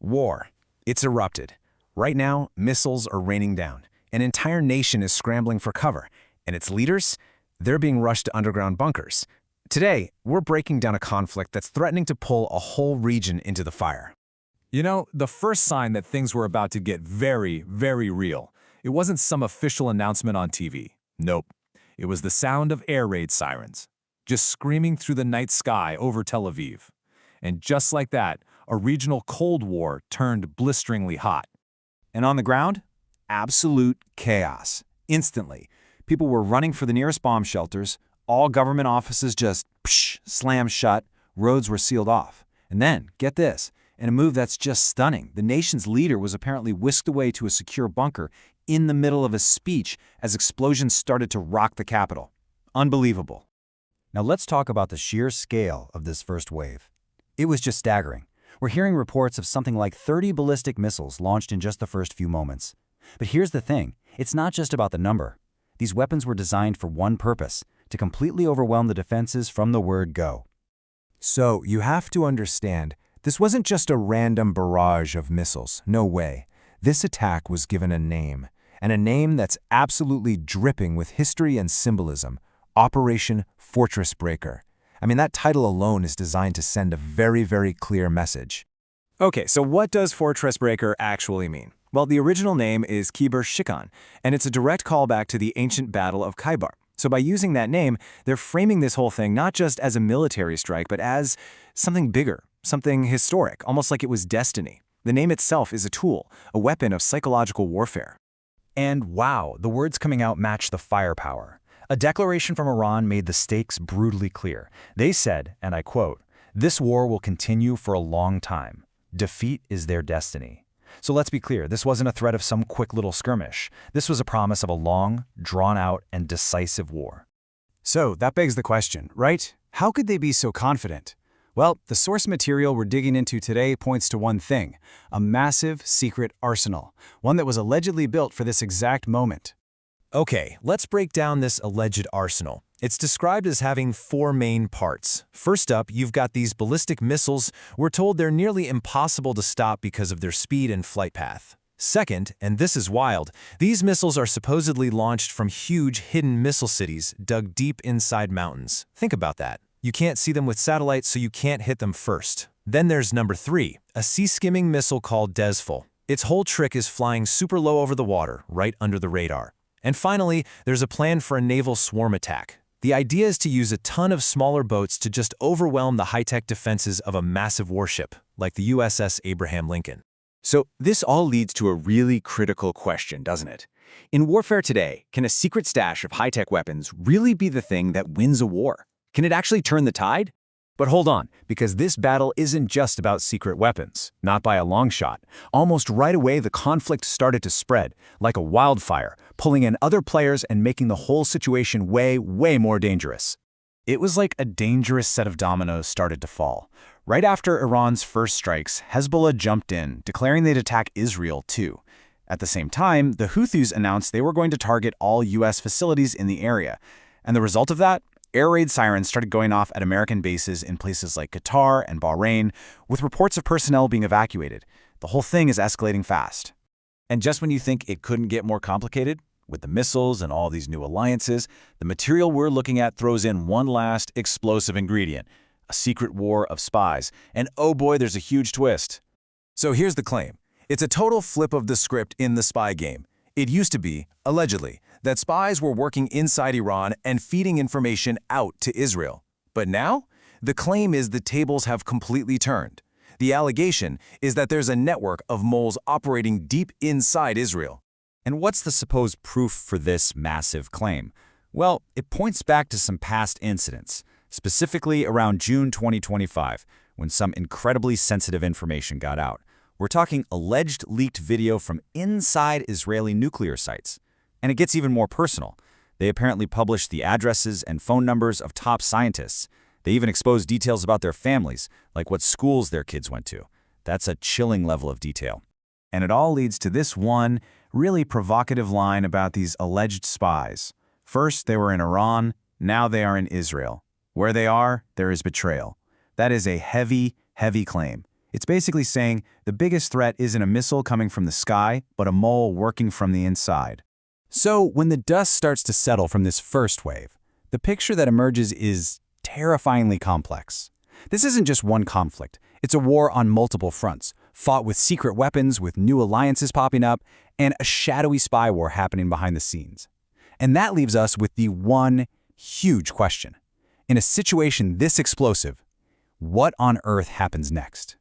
War. It's erupted. Right now, missiles are raining down. An entire nation is scrambling for cover, and its leaders, they're being rushed to underground bunkers. Today, we're breaking down a conflict that's threatening to pull a whole region into the fire. You know, the first sign that things were about to get very, very real, it wasn't some official announcement on TV. Nope. It was the sound of air raid sirens, just screaming through the night sky over Tel Aviv. And just like that, a regional Cold War turned blisteringly hot. And on the ground, absolute chaos. Instantly, people were running for the nearest bomb shelters, all government offices just slammed shut, roads were sealed off. And then, get this, in a move that's just stunning, the nation's leader was apparently whisked away to a secure bunker in the middle of a speech as explosions started to rock the capital. Unbelievable. Now let's talk about the sheer scale of this first wave. It was just staggering. We're hearing reports of something like 30 ballistic missiles launched in just the first few moments. But here's the thing, it's not just about the number. These weapons were designed for one purpose, to completely overwhelm the defenses from the word go. So, you have to understand, this wasn't just a random barrage of missiles. No way. This attack was given a name, and a name that's absolutely dripping with history and symbolism. Operation Fortress Breaker. I mean, that title alone is designed to send a very, very clear message. Okay, so what does Fortress Breaker actually mean? Well, the original name is Khyber Shikan, and it's a direct callback to the ancient Battle of Khyber. So by using that name, they're framing this whole thing not just as a military strike, but as something bigger, something historic, almost like it was destiny. The name itself is a tool, a weapon of psychological warfare. And wow, the words coming out match the firepower. A declaration from Iran made the stakes brutally clear. They said, and I quote, "This war will continue for a long time. Defeat is their destiny." So let's be clear, this wasn't a threat of some quick little skirmish. This was a promise of a long, drawn-out, and decisive war. So that begs the question, right? How could they be so confident? Well, the source material we're digging into today points to one thing, a massive secret arsenal, one that was allegedly built for this exact moment. Okay, let's break down this alleged arsenal. It's described as having 4 main parts. First up, you've got these ballistic missiles. We're told they're nearly impossible to stop because of their speed and flight path. Second, and this is wild, these missiles are supposedly launched from huge hidden missile cities dug deep inside mountains. Think about that. You can't see them with satellites, so you can't hit them first. Then there's number 3, a sea-skimming missile called Desful. Its whole trick is flying super low over the water, right under the radar. And finally, there's a plan for a naval swarm attack. The idea is to use a ton of smaller boats to just overwhelm the high-tech defenses of a massive warship, like the USS Abraham Lincoln. So this all leads to a really critical question, doesn't it? In warfare today, can a secret stash of high-tech weapons really be the thing that wins a war? Can it actually turn the tide? But hold on, because this battle isn't just about secret weapons, not by a long shot. Almost right away, the conflict started to spread, like a wildfire, pulling in other players and making the whole situation way, way more dangerous. It was like a dangerous set of dominoes started to fall. Right after Iran's first strikes, Hezbollah jumped in, declaring they'd attack Israel too. At the same time, the Houthis announced they were going to target all U.S. facilities in the area. And the result of that? Air raid sirens started going off at American bases in places like Qatar and Bahrain, with reports of personnel being evacuated. The whole thing is escalating fast. And just when you think it couldn't get more complicated, with the missiles and all these new alliances, the material we're looking at throws in one last explosive ingredient, a secret war of spies. And oh boy, there's a huge twist. So here's the claim. It's a total flip of the script in the spy game. It used to be, allegedly, that spies were working inside Iran and feeding information out to Israel. But now, the claim is the tables have completely turned. The allegation is that there's a network of moles operating deep inside Israel. And what's the supposed proof for this massive claim? Well, it points back to some past incidents, specifically around June 2025, when some incredibly sensitive information got out. We're talking alleged leaked video from inside Israeli nuclear sites. And it gets even more personal. They apparently published the addresses and phone numbers of top scientists. They even exposed details about their families, like what schools their kids went to. That's a chilling level of detail. And it all leads to this one really provocative line about these alleged spies. First, they were in Iran, now they are in Israel. Where they are, there is betrayal. That is a heavy, heavy claim. It's basically saying the biggest threat isn't a missile coming from the sky, but a mole working from the inside. So when the dust starts to settle from this first wave, the picture that emerges is terrifyingly complex. This isn't just one conflict. It's a war on multiple fronts, fought with secret weapons, with new alliances popping up, and a shadowy spy war happening behind the scenes. And that leaves us with the one huge question. In a situation this explosive, what on earth happens next?